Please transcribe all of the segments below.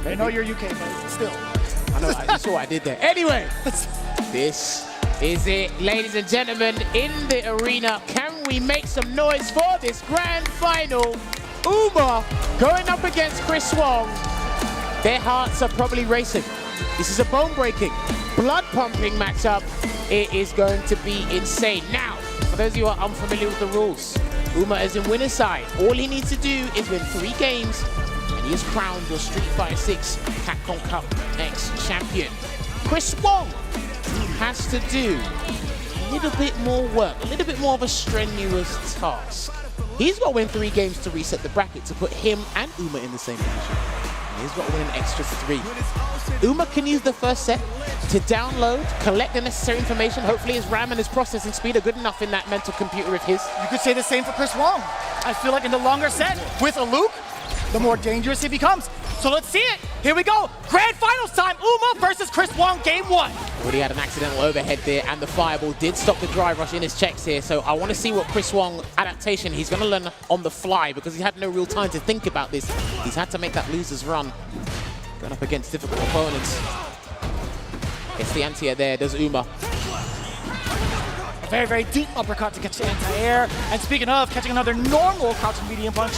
I know you're UK, but still. I know, I saw what I did there. Anyway, this is it, ladies and gentlemen, in the arena. Can we make some noise for this grand final? Uma going up against Chris Wong. Their hearts are probably racing. This is a bone-breaking, blood-pumping matchup. It is going to be insane. Now, for those of you who are unfamiliar with the rules, Uma is in winner's side. All he needs to do is win 3 games, and he is crowned your Street Fighter 6 Capcom Cup X champion. Chris Wong has to do a little bit more work, a little bit more of a strenuous task. He's got to win 3 games to reset the bracket to put him and Uma in the same position. He's got to win an extra 3. Uma can use the first set to download, collect the necessary information. Hopefully his RAM and his processing speed are good enough in that mental computer of his. You could say the same for Chris Wong. I feel like in the longer set, with a Luke, the more dangerous he becomes. So let's see it. Here we go. Grand finals time. Uma versus Chris Wong, game 1. Already had an accidental overhead there, and the fireball did stop the drive rush in his checks here. So I want to see what Chris Wong adaptation he's going to learn on the fly, because he had no real time to think about this. He's had to make that loser's run. Going up against difficult opponents. Gets the anti-air there, does Uma. A very, very deep uppercut to catch the anti-air. And speaking of catching another normal crouching medium punch,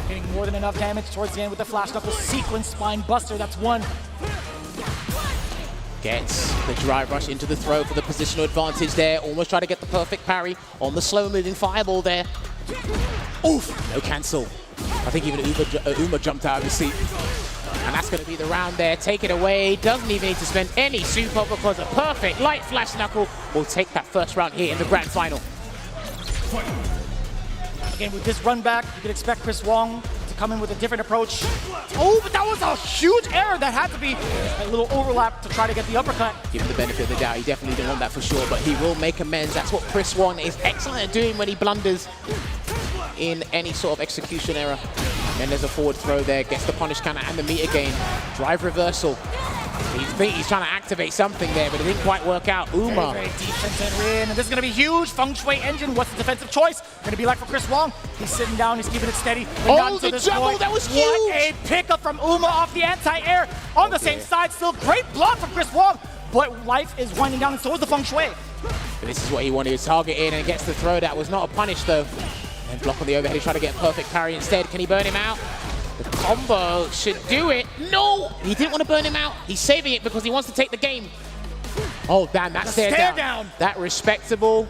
getting more than enough damage towards the end with the flash knuckle sequence spine buster. That's 1. Gets the drive rush into the throw for the positional advantage there. Almost try to get the perfect parry on the slow-moving fireball there. Oof! No cancel. I think even Uma jumped out of his seat. And that's going to be the round there. Take it away. Doesn't even need to spend any super, because a perfect light flash knuckle will take that first round here in the grand final. Again, with this run back, you can expect Chris Wong to come in with a different approach. Oh, but that was a huge error. That had to be a little overlap to try to get the uppercut. Give him the benefit of the doubt. He definitely didn't want that for sure, but he will make amends. That's what Chris Wong is excellent at doing when he blunders in any sort of execution error. Then there's a forward throw there, gets the punish counter and the meter gain. Drive reversal. He's trying to activate something there, but it didn't quite work out. Uma. Very, very deep Tencent Rin, and this is going to be huge. Feng Shui engine, what's the defensive choice? Going to be like for Chris Wong. He's sitting down, he's keeping it steady. Oh, the juggle, that was huge! What a pickup from Uma off the anti-air. On the same side, still great block from Chris Wong, but life is winding down, and so is the Feng Shui. This is what he wanted to target in, and gets the throw. That was not a punish, though. And block on the overhead, he's trying to get a perfect parry instead. Can he burn him out? The combo should do it. No! He didn't want to burn him out. He's saving it because he wants to take the game. Oh, damn, that stare down. That respectable,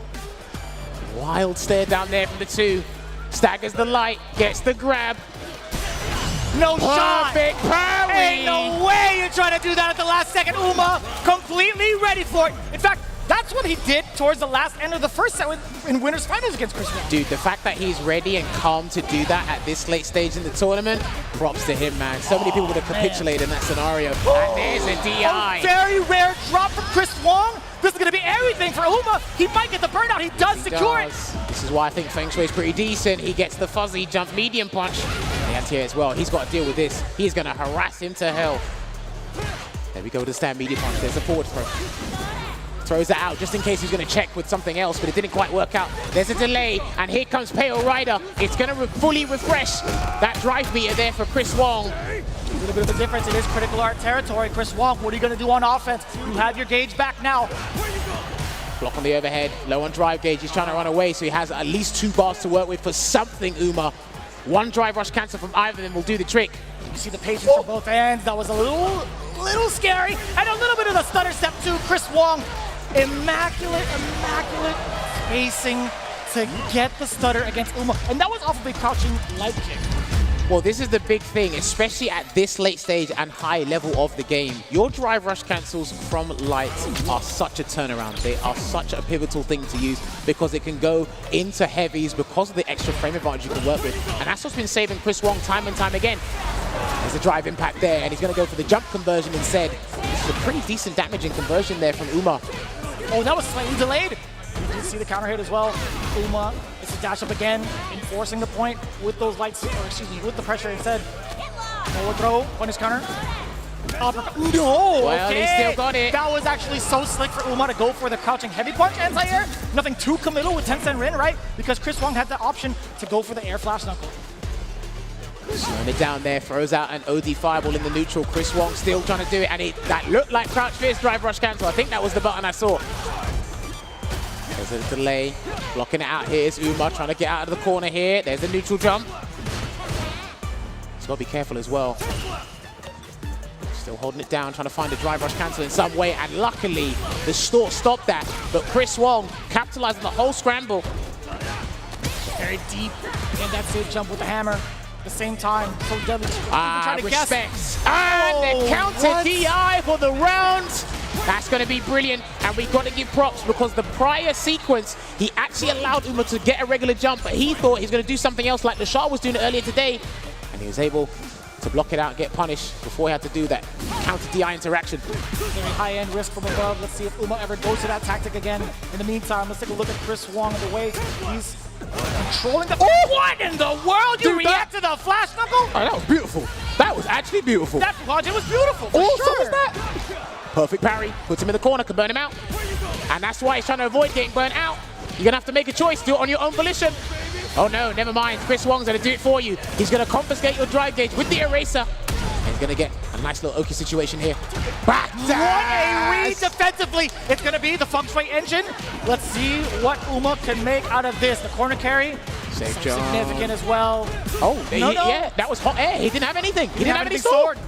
wild stare down there from the 2. Staggers the light, gets the grab. No shot! Perfect parry! Ain't no way you're trying to do that at the last second. Uma completely ready for it. In fact, that's what he did towards the last end of the first set in winners finals against Chris Wong. Dude, the fact that he's ready and calm to do that at this late stage in the tournament, props to him, man. So many people would have capitulated in that scenario. And there's a DI. A very rare drop from Chris Wong. This is going to be everything for Uma. He might get the burnout. He does secure it. This is why I think Feng Shui is pretty decent. He gets the fuzzy jump medium punch. The anti-air as well. He's got to deal with this. He's going to harass him to hell. There we go with the stand medium punch. There's a forward throw. Throws it out just in case he's going to check with something else, but it didn't quite work out. There's a delay, and here comes Pale Rider. It's going to fully refresh that drive meter there for Chris Wong. A little bit of a difference. It is critical art territory. Chris Wong, what are you going to do on offense? You have your gauge back now. Block on the overhead, low on drive gauge. He's trying to run away, so he has at least 2 bars to work with for something, Uma. 1 drive rush cancel from either of them will do the trick. You see the patience from both ends. That was a little scary. And a little bit of the stutter step too. Chris Wong, immaculate spacing to get the stutter against Uma. And that was off of a crouching light kick. Well, this is the big thing, especially at this late stage and high level of the game. Your drive rush cancels from lights are such a turnaround. They are such a pivotal thing to use because it can go into heavies because of the extra frame advantage you can work with. And that's what's been saving Chris Wong time and time again. There's a drive impact there, and he's going to go for the jump conversion instead. This is a pretty decent damaging conversion there from Uma. Oh, that was slightly delayed. You did see the counter hit as well. Uma is to dash up again, enforcing the point with those lights, or excuse me, with the pressure instead. Forward throw, punish counter. Uppercut. No! Well, okay. he still got it. That was actually so slick for Uma to go for the crouching heavy punch anti-air. Nothing too committal with Tencent Rin, right? Because Chris Wong had the option to go for the air flash knuckle. Slowing it down there, throws out an OD fireball in the neutral. Chris Wong still trying to do it, and that looked like crouch fierce drive rush cancel. I think that was the button I saw. There's a delay, blocking it out here is Uma, trying to get out of the corner here. There's the neutral jump. He's got to be careful as well. Still holding it down, trying to find a drive rush cancel in some way, and luckily the store stopped that. But Chris Wong capitalized on the whole scramble. Very deep, and that safe jump with the hammer. At the same time, so deadly. Respects. And the counter DI for the round. That's going to be brilliant, and we've got to give props because the prior sequence, he actually allowed Uma to get a regular jump, but he thought he was going to do something else like the Shah was doing earlier today, and he was able to block it out and get punished before he had to do that counter DI interaction. Very high-end risk from above. Let's see if Uma ever goes to that tactic again. In the meantime, let's take a look at Chris Wong in the way he's controlling the... Oh, what in the world? You react to the flash knuckle? Oh, that was beautiful. That was actually beautiful. That project was beautiful, for sure. So was that. Perfect parry, puts him in the corner, can burn him out. And that's why he's trying to avoid getting burnt out. You're gonna have to make a choice, do it on your own volition. Oh no, never mind, Chris Wong's gonna do it for you. He's gonna confiscate your drive gauge with the eraser. And he's gonna get a nice little Oki situation here. Back What a read defensively. It's gonna be the feng shui engine. Let's see what Uma can make out of this. The corner carry, safe jump. Significant as well. Oh, yeah, that was hot air. He didn't have anything. He didn't have any sword.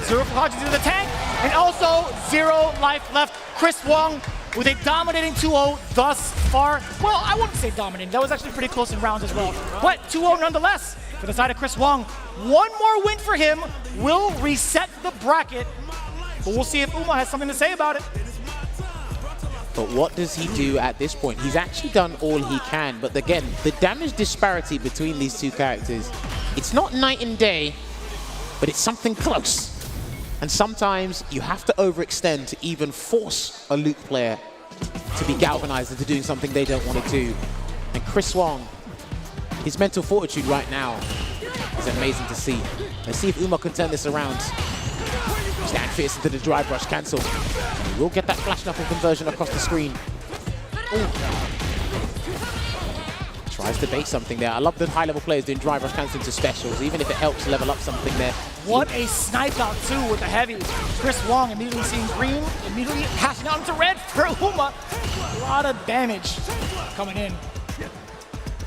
Zero Fukaji to the tank, and also 0 life left. Chris Wong with a dominating 2-0 thus far. Well, I wouldn't say dominating. That was actually pretty close in rounds as well. But 2-0 nonetheless for the side of Chris Wong. One more win for him will reset the bracket, but we'll see if Uma has something to say about it. But what does he do at this point? He's actually done all he can, but again, the damage disparity between these two characters, it's not night and day, but it's something close. And sometimes you have to overextend to even force a Luke player to be galvanized into doing something they don't want to do. And Chris Wong, his mental fortitude right now is amazing to see. Let's see if Uma can turn this around. Stand fierce into the drive rush cancel. He will get that flash knuckle conversion across the screen. Ooh. Tries to base something there. I love the high-level players doing drive rush cancel into specials, even if it helps level up something there. What a snipe out too with the heavy. Chris Wong immediately seeing green, immediately passing out into red for Uma. A lot of damage coming in.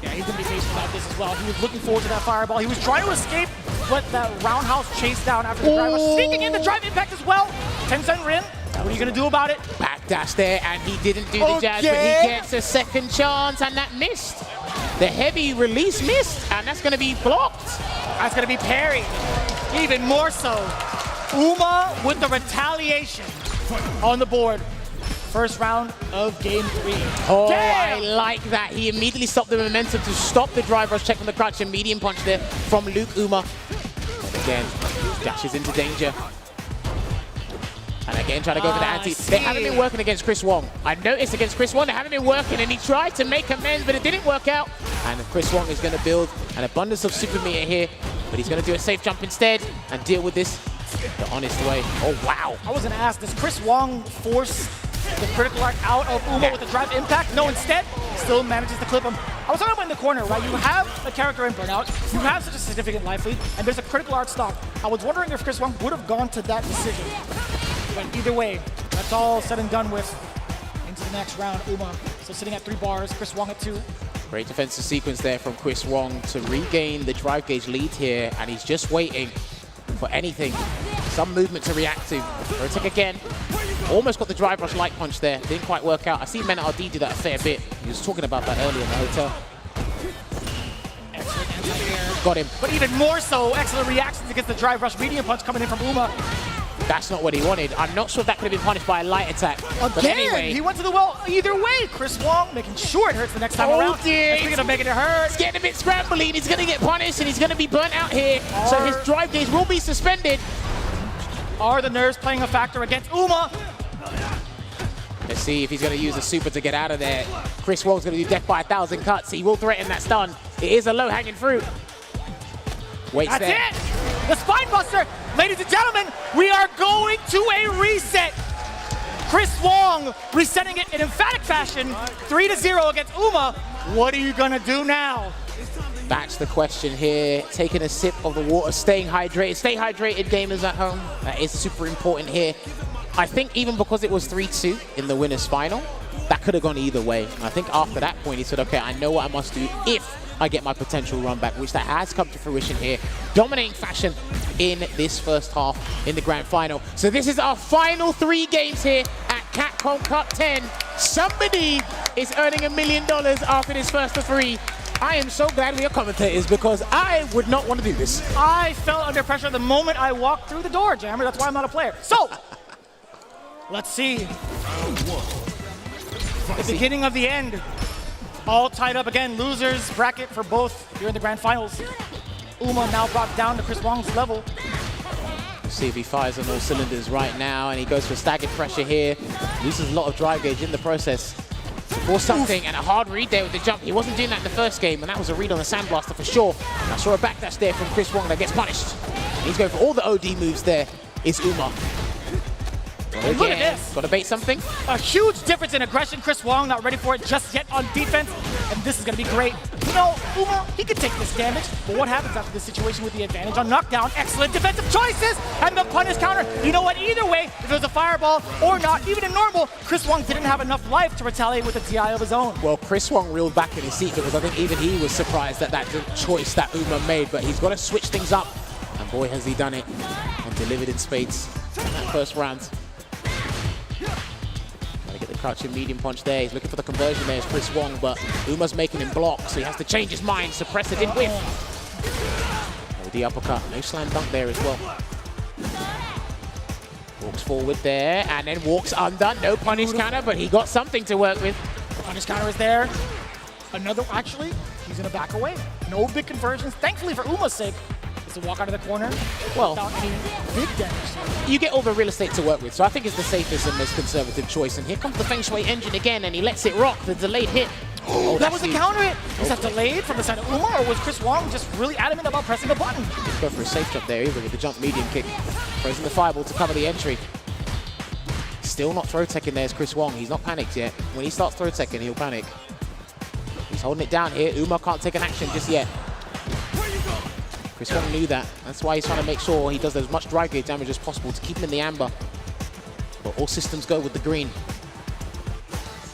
Yeah, he's gonna be facing about this as well. He was looking forward to that fireball. He was trying to escape, but that roundhouse chase down after the drive rush. Sneaking in the drive impact as well. Tencent Rin, what are you gonna do about it? Backdash there, and he didn't do the jazz, but he gets a second chance, and that missed. The heavy release missed, and that's gonna be blocked. That's gonna be parried. Even more so. Uma with the retaliation on the board. First round of game 3. Oh, damn! I like that. He immediately stopped the momentum to stop the drive rush, check on the crutch, and medium punch there from Luke Uma. And again, dashes into danger. And again, trying to go for the anti. They haven't been working against Chris Wong. I noticed against Chris Wong, they haven't been working, and he tried to make amends, but it didn't work out. And Chris Wong is going to build an abundance of super meter here, but he's going to do a safe jump instead and deal with this the honest way. Oh, wow. I was going to ask, does Chris Wong force the critical arc out of Uma with the drive impact? No, instead, still manages to clip him. I was talking about in the corner, right? You have a character in burnout, you have such a significant life lead, and there's a critical arc stock. I was wondering if Chris Wong would have gone to that decision. But either way, that's all said and done with. Into the next round, Uma still sitting at 3 bars, Chris Wong at 2. Great defensive sequence there from Chris Wong to regain the drive gauge lead here, and he's just waiting for anything, some movement to react to. Rotic again, almost got the drive rush light punch there, didn't quite work out. I see Men RD do that a fair bit. He was talking about that earlier in the hotel. Excellent anti-air. Got him. But even more so, excellent reactions against the drive rush medium punch coming in from Uma. That's not what he wanted. I'm not sure if that could have been punished by a light attack. But anyway, he went to the well either way. Chris Wong making sure it hurts the next time around. Dear. Speaking of making it hurt, it's getting a bit scrambly. He's going to get punished, and he's going to be burnt out here. So his drive gauge will be suspended. Are the nerves playing a factor against Uma? Let's see if he's going to use a super to get out of there. Chris Wong's going to do death by 1,000 cuts. He will threaten that stun. It is a low-hanging fruit. Waits That's there. it! The Spine Buster! Ladies and gentlemen, we are going to a reset. Chris Wong resetting it in emphatic fashion, 3-0 against Uma. What are you gonna do now? That's the question here. Taking a sip of the water, staying hydrated. Stay hydrated, gamers at home. That is super important here. I think even because it was 3-2 in the winners final, that could have gone either way. I think after that point, he said, okay, I know what I must do if I get my potential run back, which that has come to fruition here. Dominating fashion in this first half in the grand final. So this is our final 3 games here at Capcom Cup 10. Somebody is earning $1 million after this first of 3. I am so glad we are commentators because I would not want to do this. I felt under pressure the moment I walked through the door, Jammer. That's why I'm not a player. So, let's see. The beginning of the end. All tied up again. Losers bracket for both here in the grand finals. Uma now brought down to Chris Wong's level. Let's see if he fires on all cylinders right now, and he goes for staggered pressure here. Loses a lot of drive gauge in the process. Or something, and a hard read there with the jump. He wasn't doing that in the first game, and that was a read on the Sandblaster for sure. And I saw a backdash there from Chris Wong that gets punished. And he's going for all the OD moves there. Is Uma. And look at this. Got to bait something. A huge difference in aggression. Chris Wong not ready for it just yet on defense. And this is going to be great. You know, Uma, he could take this damage. But what happens after this situation with the advantage on knockdown? Excellent defensive choices. And the punish counter. You know what? Either way, if it was a fireball or not, even in normal, Chris Wong didn't have enough life to retaliate with a DI of his own. Well, Chris Wong reeled back in his seat because I think even he was surprised at that choice that Uma made. But he's got to switch things up. And boy, has he done it. And delivered in spades in that first round. Get the crouching medium punch there. He's looking for the conversion there as Chris Wong, but Uma's making him block, so he has to change his mind. Suppressor didn't whiff. Oh, the uppercut. No slam dunk there as well. Walks forward there, and then walks undone. No punish counter, but he got something to work with. The punish counter is there. Another, actually, he's going to back away. No big conversions. Thankfully for Uma's sake, it's a walk out of the corner without any big damage. You get all the real estate to work with, so I think it's the safest and most conservative choice. And here comes the Feng Shui engine again, and he lets it rock. The delayed hit. Oh, that was a counter hit. Was that delayed from the side of Uma, or was Chris Wong just really adamant about pressing the button? Go for a safe jump there, either with the jump medium kick. Throws in the fireball to cover the entry. Still not throw teching there as Chris Wong. He's not panicked yet. When he starts throw teching, he'll panic. He's holding it down here. Uma can't take an action just yet. Chris Wong knew that. That's why he's trying to make sure he does as much drive gauge damage as possible to keep him in the amber. But all systems go with the green.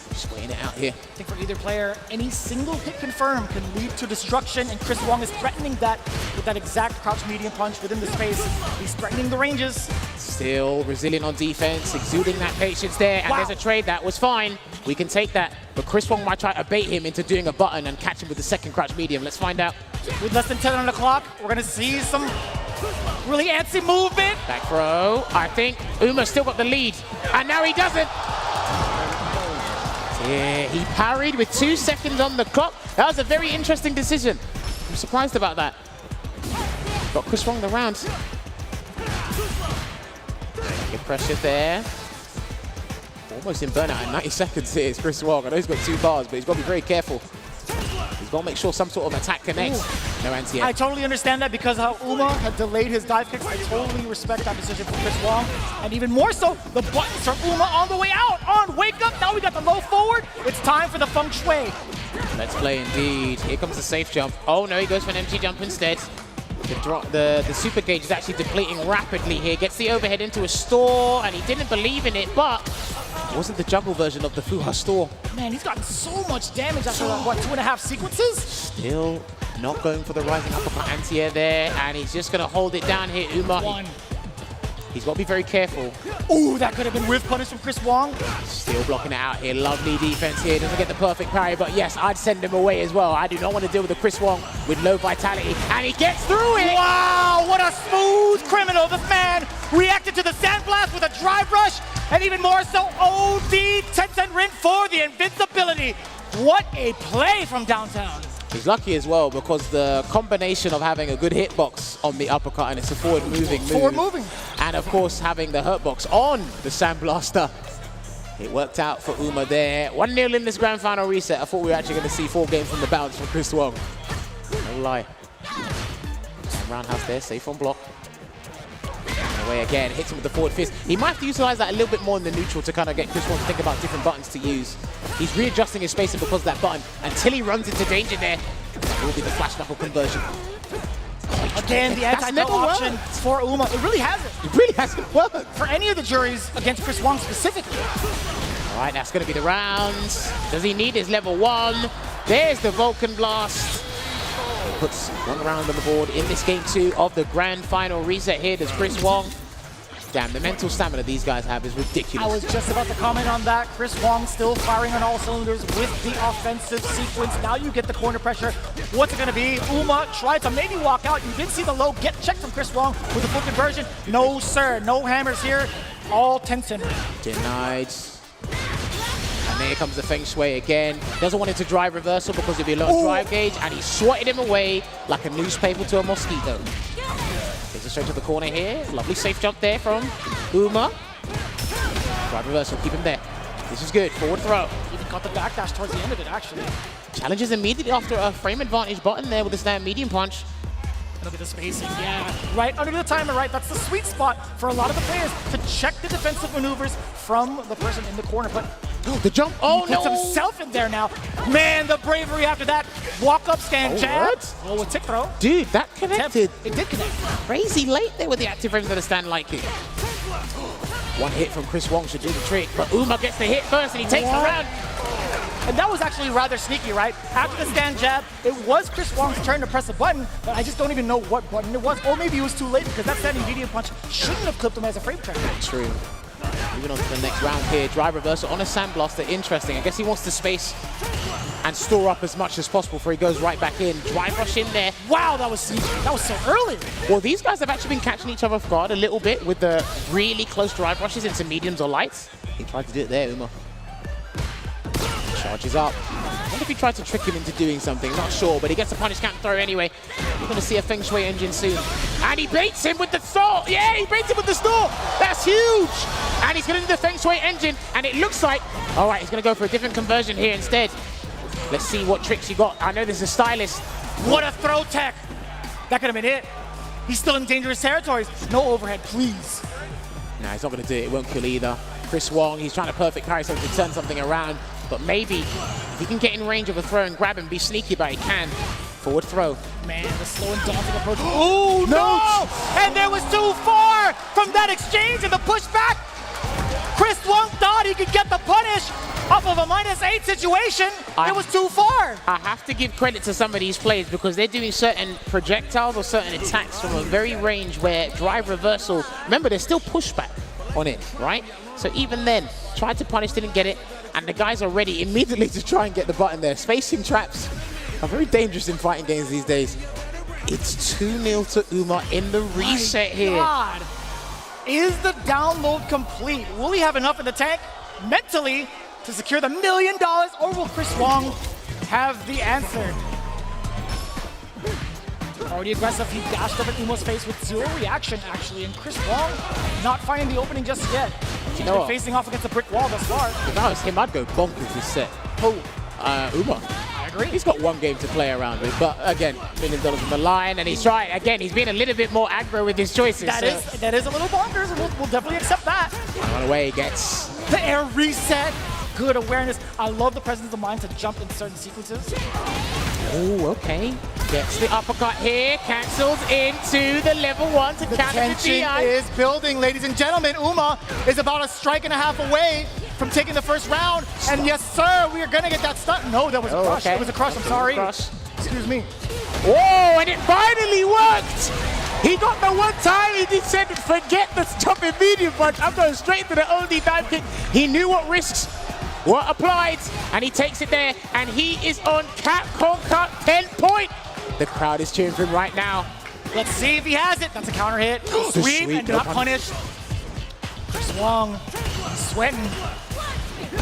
Just weighing it out here. I think for either player, any single hit confirm can lead to destruction, and Chris Wong is threatening that with that exact crouch medium punch within the space. He's threatening the ranges. Still resilient on defense, exuding that patience there, and there's a trade that was fine. We can take that, but Chris Wong might try to bait him into doing a button and catch him with the second crouch medium. Let's find out. With less than 10 on the clock, we're gonna see some really antsy movement. Back throw. I think Uma's still got the lead, and now he doesn't. Yeah, he parried with 2 seconds on the clock. That was a very interesting decision. I'm surprised about that. Got Chris Wong the round. Good pressure there. Almost in burnout in 90 seconds here is Chris Wong. I know he's got 2 bars, but he's got to be very careful. He's got to make sure some sort of attack connects. Ooh. No anti-air. I totally understand that because how Uma had delayed his dive kicks. I totally respect that decision from Chris Wong. And even more so, the buttons from Uma on the way out. On wake up, now we got the low forward. It's time for the Feng Shui. Let's play indeed. Here comes the safe jump. Oh no, he goes for an empty jump instead. The super gauge is actually depleting rapidly here. Gets the overhead into a store, and he didn't believe in it, but it wasn't the juggle version of the Fuha store. Man, he's gotten so much damage after, what, 2.5 sequences? Still not going for the rising uppercut anti-air there, and he's just going to hold it down here, Uma. He's got to be very careful. Ooh, that could have been whiff punish from Chris Wong. Still blocking it out here. Lovely defense here. Doesn't get the perfect parry, but yes, I'd send him away as well. I do not want to deal with a Chris Wong with low vitality, and he gets through it. Wow, what a smooth criminal. This man reacted to the Sandblast with a drive rush, and even more so, OD 10-cent rin for the invincibility. What a play from downtown. He's lucky as well because the combination of having a good hitbox on the uppercut, and it's a forward-moving move. Forward-moving. And of course, having the hurtbox on the Sandblaster. It worked out for Uma there. 1-0 in this grand final reset. I thought we were actually going to see 4 games from the bounce from Chris Wong. No lie. And roundhouse there, safe on block. Away again, hits him with the forward fist. He might have to utilize that a little bit more in the neutral to kind of get Chris Wong to think about different buttons to use. He's readjusting his spacing because of that button until he runs into danger there. It will be the flash knuckle conversion. Again, the anti-no option for Uma. It really hasn't. It really hasn't worked. For any of the juries against Chris Wong specifically. All right, that's going to be the rounds. Does he need his level 1? There's the Vulcan Blast. Puts 1 round on the board in this game 2 of the grand final reset here. Does Chris Wong. Damn, the mental stamina these guys have is ridiculous. I was just about to comment on that. Chris Wong still firing on all cylinders with the offensive sequence. Now you get the corner pressure. What's it going to be? Uma tried to maybe walk out. You did see the low get checked from Chris Wong with the full conversion. No, sir. No hammers here. All Tencent. Denied. And there comes the Feng Shui again. Doesn't want him to drive reversal because it'd be a lot of drive gauge. And he swatted him away like a newspaper to a mosquito. Takes it straight to the corner here. Lovely safe jump there from Uma. Drive reversal, keep him there. This is good. Forward throw. Even got the backdash towards the end of it, actually. Challenges immediately after a frame advantage button there with the stand medium punch. Look at the spacing, yeah. Right under the timer, right? That's the sweet spot for a lot of the players to check the defensive maneuvers from the person in the corner. But the jump, oh he puts himself in there now. Man, the bravery after that. Walk up, stand, jab. What? Oh, a tick throw. Dude, that connected. It did connect. Crazy late there with the active frames of the stand like it. One hit from Chris Wong should do the trick, but Uma gets the hit first and he takes the round. And that was actually rather sneaky, right? After the stand jab, it was Chris Wong's turn to press a button, but I just don't even know what button it was. Or maybe it was too late because that standing medium punch shouldn't have clipped him as a frame track. True. Moving on to the next round here. Drive reversal on a sandblaster. Interesting. I guess he wants to space and store up as much as possible before he goes right back in. Drive rush in there. Wow, that was sneaky. That was so early. Well, these guys have actually been catching each other off guard a little bit with the really close drive rushes into mediums or lights. He tried to do it there, Uma. Charges up. I wonder if he tried to trick him into doing something. Not sure, but he gets a punish counter throw anyway. We're going to see a Feng Shui engine soon. And he baits him with the store. Yeah, he baits him with the store. That's huge. And he's going to do the Feng Shui engine. And it looks like, all right, he's going to go for a different conversion here instead. Let's see what tricks he got. I know there's a stylist. What a throw tech. That could have been it. He's still in dangerous territories. No overhead, please. No, he's not going to do it. It won't kill either. Chris Wong, he's trying to perfect carry something to turn something around. But maybe if he can get in range of a throw and grab and be sneaky, but he can. Forward throw. Man, the slow and daunting approach. Oh, no! And there was too far from that exchange and the pushback. Chris Wong thought he could get the punish off of a -8 situation. It was too far. I have to give credit to some of these players because they're doing certain projectiles or certain attacks from a very range where drive reversal, remember, there's still pushback on it, right? So even then, tried to punish, didn't get it. And the guys are ready immediately to try and get the button there. Spacing traps are very dangerous in fighting games these days. It's 2-0 to Uma in the reset here. God. Is the download complete? Will he have enough in the tank mentally to secure the $1 million, or will Chris Wong have the answer? Already aggressive, he dashed up at Uma's face with 0 reaction, actually, and Chris Wong not finding the opening just yet. He's been facing off against a brick wall thus far. If I was him, I'd go bonkers this set. Who? Uma. I agree. He's got one game to play around with, but again, $1 million on the line, and he's trying, again, he's being a little bit more aggro with his choices. That is a little bonkers, and we'll definitely accept that. Run away, gets the air reset. Good awareness. I love the presence of mind to jump in certain sequences. Oh, okay. Gets the uppercut here, cancels into the level 1 to counter the tension DI. is building, ladies and gentlemen. Uma is about a strike and a half away from taking the first round. And yes, sir, we are going to get that stun. No, that was a crush. Okay. It was a crush, I'm sorry. Excuse me. Oh, and it finally worked! He got the one time he just said, forget the jumping medium punch. I'm going straight to the only dive kick. He knew what risks were applied, and he takes it there, and he is on Capcom Cut 10 point. The crowd is cheering for him right now. Let's see if he has it. That's a counter hit. Sweep and not punished. Chris Wong sweating.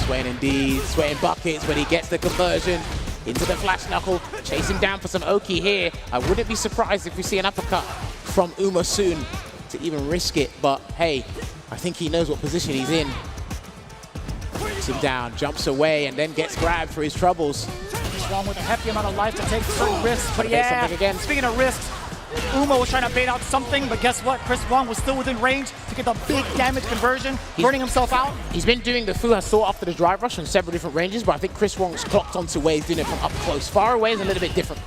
Sweating indeed, sweating buckets when he gets the conversion into the flash knuckle. Chase him down for some Oki here. I wouldn't be surprised if we see an uppercut from Uma soon to even risk it, but hey, I think he knows what position he's in. Breaks him down, jumps away, and then gets grabbed for his troubles. Chris Wong with a hefty amount of life to take certain risks, but yeah, again. Speaking of risks, Uma was trying to bait out something, but guess what? Chris Wong was still within range to get the big damage conversion, burning himself out. He's been doing the Fu Has Thought after the drive rush on several different ranges, but I think Chris Wong's clocked onto where he's doing it from up close. Far away is a little bit different.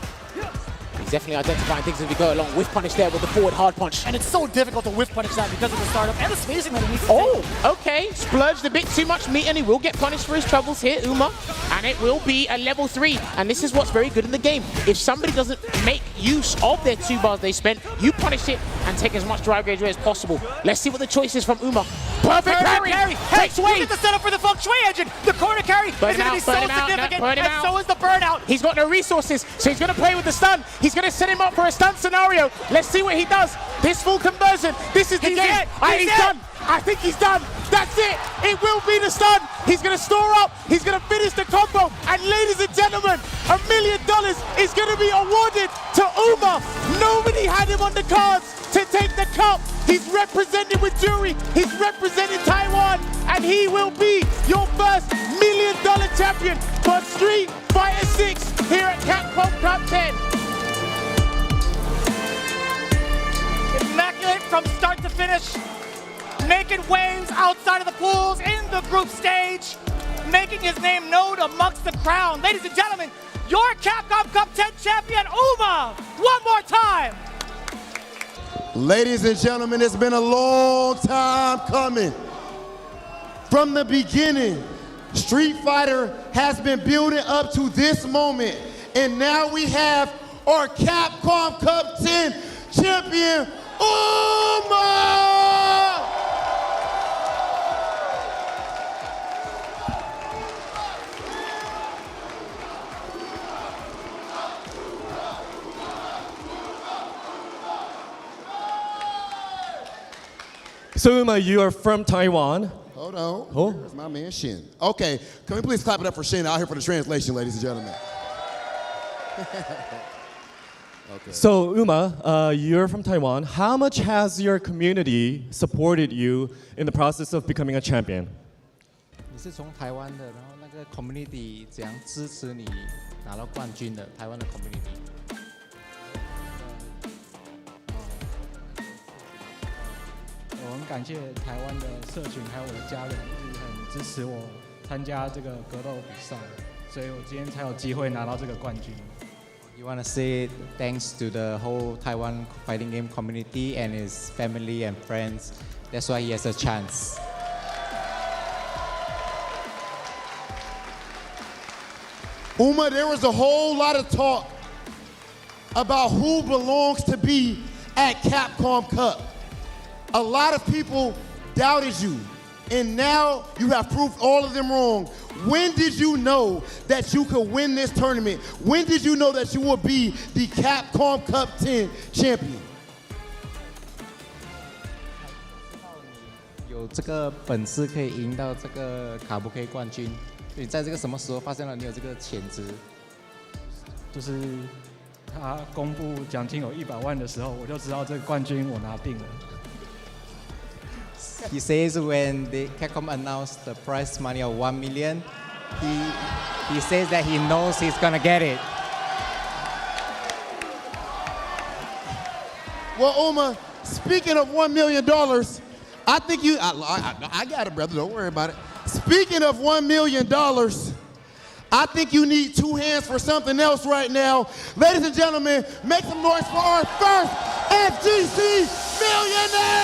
definitely identifying things as we go along. Whiff punish there with the forward hard punch. And it's so difficult to whiff punish that because of the startup and the spacing that he needs to Oh, okay. Splurged a bit too much meat and he will get punished for his troubles here, Uma. And it will be a level 3. And this is what's very good in the game. If somebody doesn't make use of their 2 bars they spent, you punish it and take as much drive gauge away as possible. Let's see what the choice is from Uma. Perfect carry! Takes away! Look at the setup for the Feng Shui engine! The corner carry is going to be so significant, and so is the burnout! He's got no resources, so he's going to play with the stun. He's going to set him up for a stun scenario. Let's see what he does. This full conversion. This is the game. He's done. I think he's done. That's it. It will be the stun. He's going to store up. He's going to finish the combo. And ladies and gentlemen, $1 million is going to be awarded to Uma. Nobody had him on the cards to take the cup. He's represented with Juri. He's represented Taiwan. And he will be your first $1 million champion for Street Fighter 6 here at Capcom Cup 10. Immaculate from start to finish, making waves outside of the pools in the group stage, making his name known amongst the crowd. Ladies and gentlemen, your Capcom Cup 10 champion, Uma, one more time. Ladies and gentlemen, it's been a long time coming. From the beginning, Street Fighter has been building up to this moment, and now we have our Capcom Cup 10 champion, Uma! So Uma, you are from Taiwan. Hold on. Oh. Here's my man Shin. Okay, can we please clap it up for Shin out here for the translation, ladies and gentlemen? Okay. So Uma, you're from Taiwan. How much has your community supported you in the process of becoming a champion? 你是从台湾的，然后那个 community 怎样支持你拿到冠军的？台湾的 community。我很感谢台湾的社群还有我的家人，一直很支持我参加这个格斗比赛，所以我今天才有机会拿到这个冠军。You want to say thanks to the whole Taiwan fighting game community and his family and friends. That's why he has a chance. Uma, there was a whole lot of talk about who belongs to be at Capcom Cup. A lot of people doubted you, and now you have proved all of them wrong. When did you know that you could win this tournament? When did you know that you would be the Capcom Cup 10 champion? 有这个本事可以赢到这个卡布 K 冠军，你在这个什么时候发现了你有这个潜质？就是他公布奖金有100万的时候，我就知道这个冠军我拿定了。He says when the Capcom announced the prize money of 1 million, he says that he knows he's gonna get it. Well, Uma, speaking of $1 million, I think I got it, brother. Don't worry about it. Speaking of $1 million, I think you need 2 hands for something else right now. Ladies and gentlemen, make some noise for our first FGC millionaire!